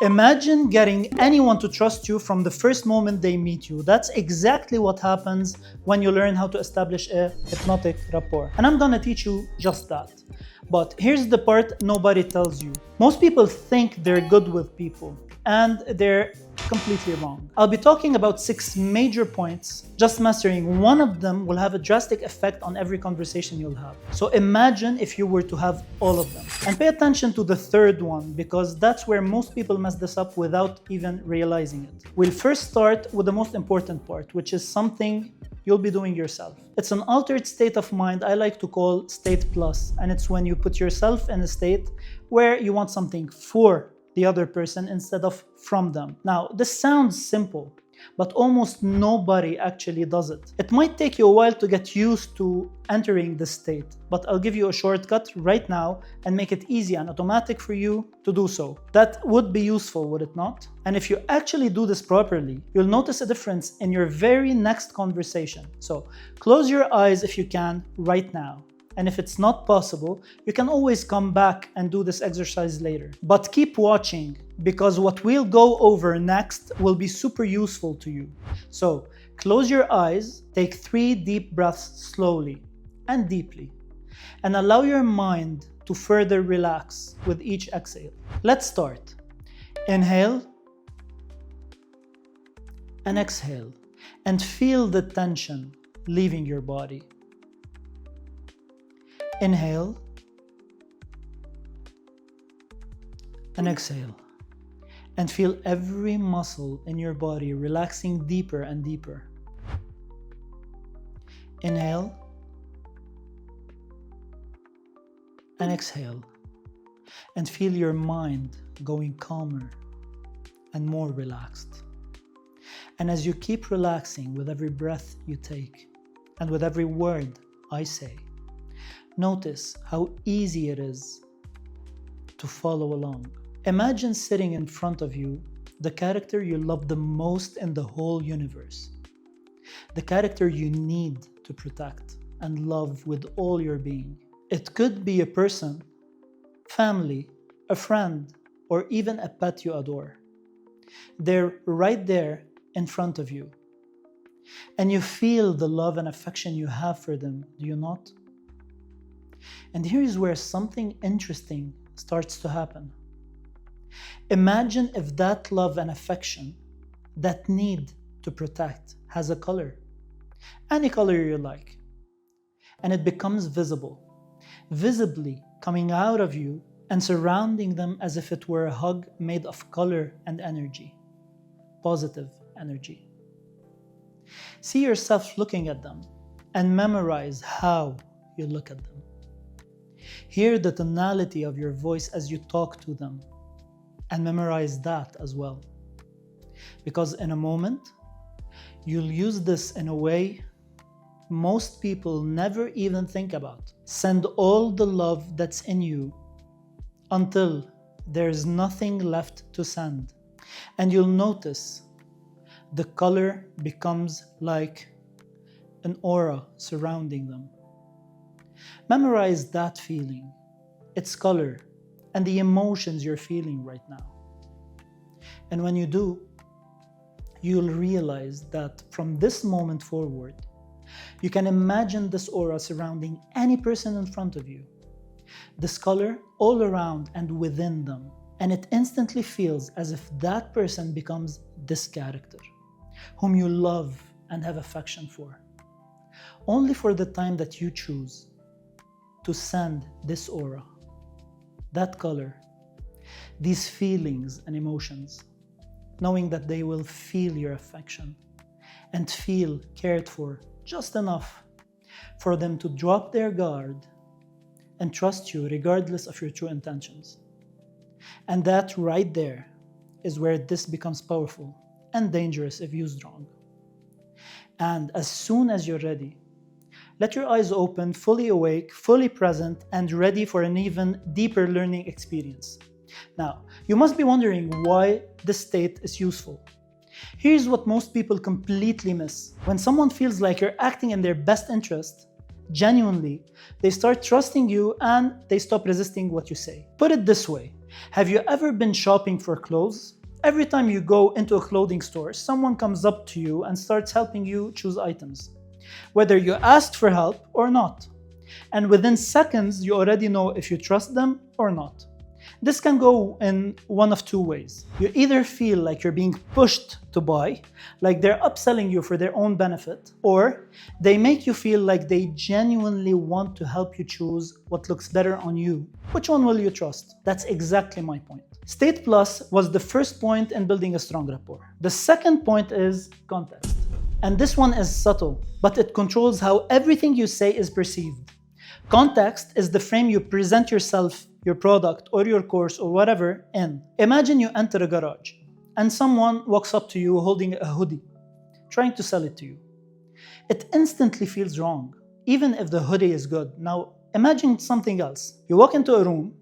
Imagine getting anyone to trust you from the first moment they meet you. That's exactly what happens when you learn how to establish a hypnotic rapport. And I'm gonna teach you just that. But here's the part nobody tells you. Most people think they're good with people, and they're completely wrong. I'll be talking about 6 major points. Just mastering one of them will have a drastic effect on every conversation you'll have. So imagine if you were to have all of them. And pay attention to the third one, because that's where most people mess this up without even realizing it. We'll first start with the most important part, which is something you'll be doing yourself. It's an altered state of mind I like to call state plus, and it's when you put yourself in a state where you want something for the other person instead of from them. Now, this sounds simple, but almost nobody actually does it. It might take you a while to get used to entering this state, but I'll give you a shortcut right now and make it easy and automatic for you to do so. That would be useful, would it not? And if you actually do this properly, you'll notice a difference in your very next conversation. So close your eyes if you can right now. And if it's not possible, you can always come back and do this exercise later. But keep watching, because what we'll go over next will be super useful to you. So close your eyes, take 3 deep breaths slowly and deeply, and allow your mind to further relax with each exhale. Let's start. Inhale and exhale, and feel the tension leaving your body. Inhale and exhale, and feel every muscle in your body relaxing deeper and deeper. Inhale and exhale, and feel your mind going calmer and more relaxed. And as you keep relaxing with every breath you take and with every word I say, notice how easy it is to follow along. Imagine sitting in front of you the character you love the most in the whole universe. The character you need to protect and love with all your being. It could be a person, family, a friend, or even a pet you adore. They're right there in front of you. And you feel the love and affection you have for them, do you not? And here's where something interesting starts to happen. Imagine if that love and affection, that need to protect, has a color, any color you like, and it becomes visible, visibly coming out of you and surrounding them as if it were a hug made of color and energy, positive energy. See yourself looking at them and memorize how you look at them. Hear the tonality of your voice as you talk to them, and memorize that as well. Because in a moment, you'll use this in a way most people never even think about. Send all the love that's in you until there's nothing left to send. And you'll notice the color becomes like an aura surrounding them. Memorize that feeling, its color, and the emotions you're feeling right now. And when you do, you'll realize that from this moment forward, you can imagine this aura surrounding any person in front of you. This color all around and within them. And it instantly feels as if that person becomes this character, whom you love and have affection for. Only for the time that you choose to send this aura, that color, these feelings and emotions, knowing that they will feel your affection and feel cared for just enough for them to drop their guard and trust you regardless of your true intentions. And that right there is where this becomes powerful and dangerous if used wrong. And as soon as you're ready, let your eyes open, fully awake, fully present, and ready for an even deeper learning experience. Now, you must be wondering why this state is useful. Here's what most people completely miss. When someone feels like you're acting in their best interest, genuinely, they start trusting you and they stop resisting what you say. Put it this way, Have you ever been shopping for clothes? Every time you go into a clothing store, someone comes up to you and starts helping you choose items, whether you asked for help or not. And within seconds, you already know if you trust them or not. This can go in one of two ways. You either feel like you're being pushed to buy, like they're upselling you for their own benefit, or they make you feel like they genuinely want to help you choose what looks better on you. Which one will you trust? That's exactly my point. State Plus was the first point in building a strong rapport. The second point is context. And this one is subtle, but it controls how everything you say is perceived. Context is the frame you present yourself, your product, or your course, or whatever in. Imagine you enter a garage and someone walks up to you holding a hoodie, trying to sell it to you. It instantly feels wrong, even if the hoodie is good. Now, imagine something else. You walk into a room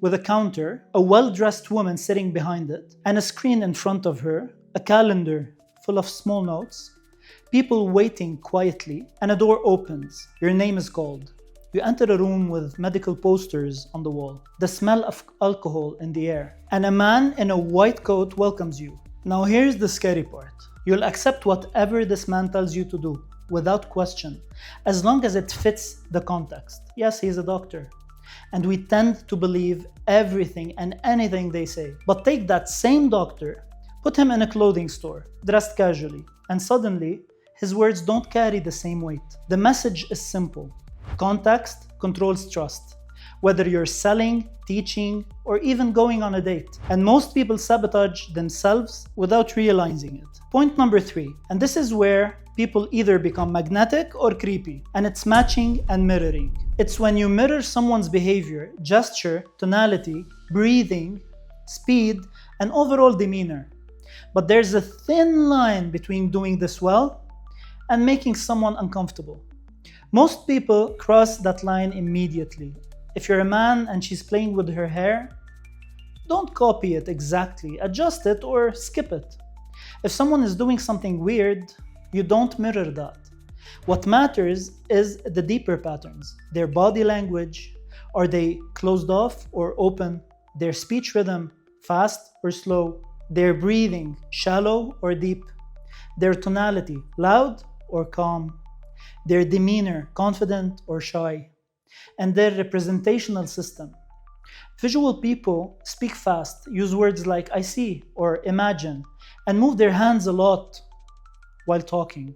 with a counter, a well-dressed woman sitting behind it, and a screen in front of her, a calendar full of small notes, people waiting quietly, and a door opens. Your name is called. You enter a room with medical posters on the wall, the smell of alcohol in the air, and a man in a white coat welcomes you. Now here's the scary part. You'll accept whatever this man tells you to do, without question, as long as it fits the context. Yes, he's a doctor, and we tend to believe everything and anything they say. But take that same doctor, put him in a clothing store, dressed casually, and suddenly, his words don't carry the same weight. The message is simple. Context controls trust, whether you're selling, teaching, or even going on a date. And most people sabotage themselves without realizing it. Point number 3, and this is where people either become magnetic or creepy, and it's matching and mirroring. It's when you mirror someone's behavior, gesture, tonality, breathing, speed, and overall demeanor. But there's a thin line between doing this well and making someone uncomfortable. Most people cross that line immediately. If you're a man and she's playing with her hair, don't copy it exactly, adjust it or skip it. If someone is doing something weird, you don't mirror that. What matters is the deeper patterns, their body language. Are they closed off or open? Their speech rhythm, fast or slow? Their breathing, shallow or deep? Their tonality, loud or calm? Their demeanor, confident or shy? And their representational system. Visual people speak fast, use words like I see or imagine, and move their hands a lot while talking.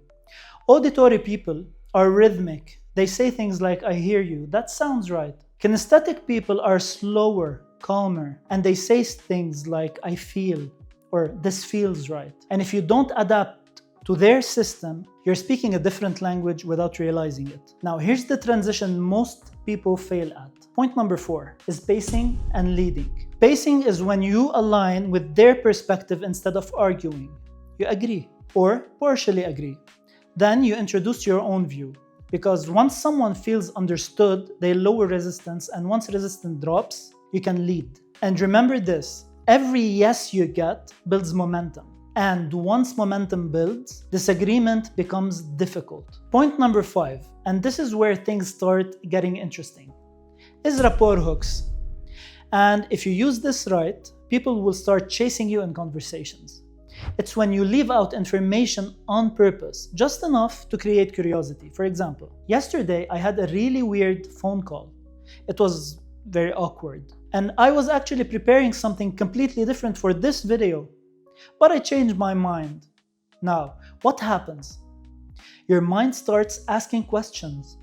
Auditory people are rhythmic. They say things like I hear you, that sounds right. Kinesthetic people are slower, calmer, and they say things like I feel or this feels right. And if you don't adapt to their system, you're speaking a different language without realizing it. Now, here's the transition most people fail at. Point number 4 is pacing and leading. Pacing is when you align with their perspective instead of arguing. You agree or partially agree. Then you introduce your own view. Because once someone feels understood, they lower resistance, and once resistance drops, you can lead. And remember this, every yes you get builds momentum. And once momentum builds, disagreement becomes difficult. Point number 5, and this is where things start getting interesting, is rapport hooks. And if you use this right, people will start chasing you in conversations. It's when you leave out information on purpose, just enough to create curiosity. For example, yesterday I had a really weird phone call. It was very awkward. And I was actually preparing something completely different for this video. But I changed my mind. Now, what happens? Your mind starts asking questions.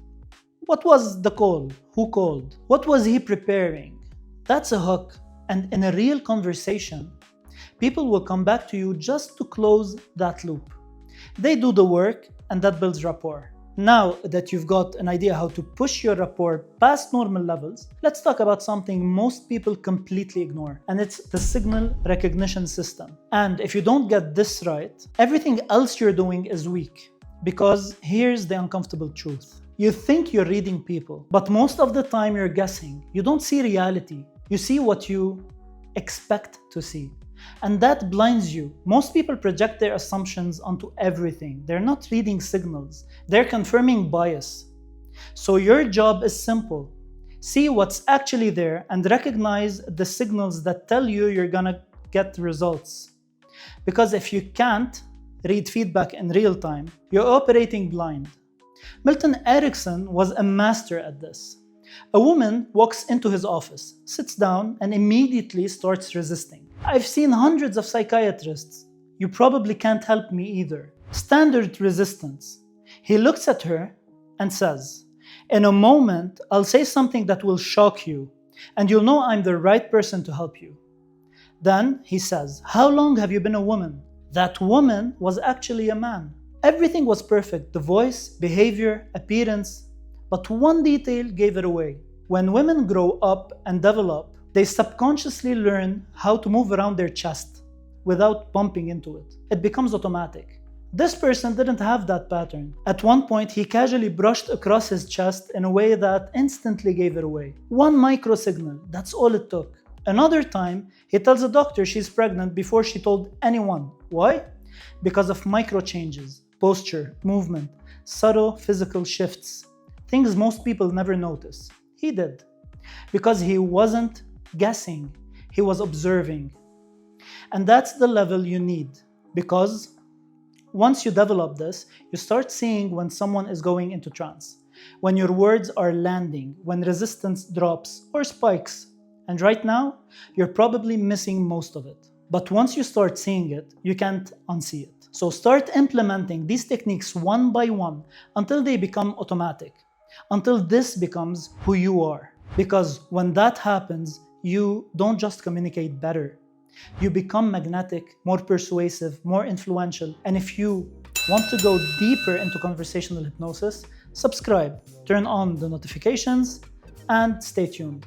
What was the call? Who called? What was he preparing? That's a hook. And in a real conversation, people will come back to you just to close that loop. They do the work, and that builds rapport. Now that you've got an idea how to push your rapport past normal levels, let's talk about something most people completely ignore, and it's the signal recognition system. And if you don't get this right, everything else you're doing is weak. Because here's the uncomfortable truth. You think you're reading people, but most of the time you're guessing. You don't see reality. You see what you expect to see. And that blinds you. Most people project their assumptions onto everything. They're not reading signals. They're confirming bias. So your job is simple. See what's actually there and recognize the signals that tell you you're gonna get results. Because if you can't read feedback in real time, you're operating blind. Milton Erickson was a master at this. A woman walks into his office, sits down, and immediately starts resisting. I've seen hundreds of psychiatrists. You probably can't help me either. Standard resistance. He looks at her and says, "In a moment, I'll say something that will shock you, and you'll know I'm the right person to help you." Then he says, "How long have you been a woman?" That woman was actually a man. Everything was perfect, the voice, behavior, appearance, but one detail gave it away. When women grow up and develop, they subconsciously learn how to move around their chest without bumping into it. It becomes automatic. This person didn't have that pattern. At one point, he casually brushed across his chest in a way that instantly gave it away. One micro signal, that's all it took. Another time, he tells a doctor she's pregnant before she told anyone. Why? Because of micro changes, posture, movement, subtle physical shifts, things most people never notice. He did. Because he wasn't guessing, he was observing. And that's the level you need. Because once you develop this, you start seeing when someone is going into trance, when your words are landing, when resistance drops or spikes. And right now, you're probably missing most of it. But once you start seeing it, you can't unsee it. So start implementing these techniques one by one until they become automatic, until this becomes who you are. Because when that happens, you don't just communicate better. You become magnetic, more persuasive, more influential. And if you want to go deeper into conversational hypnosis, subscribe, turn on the notifications, and stay tuned.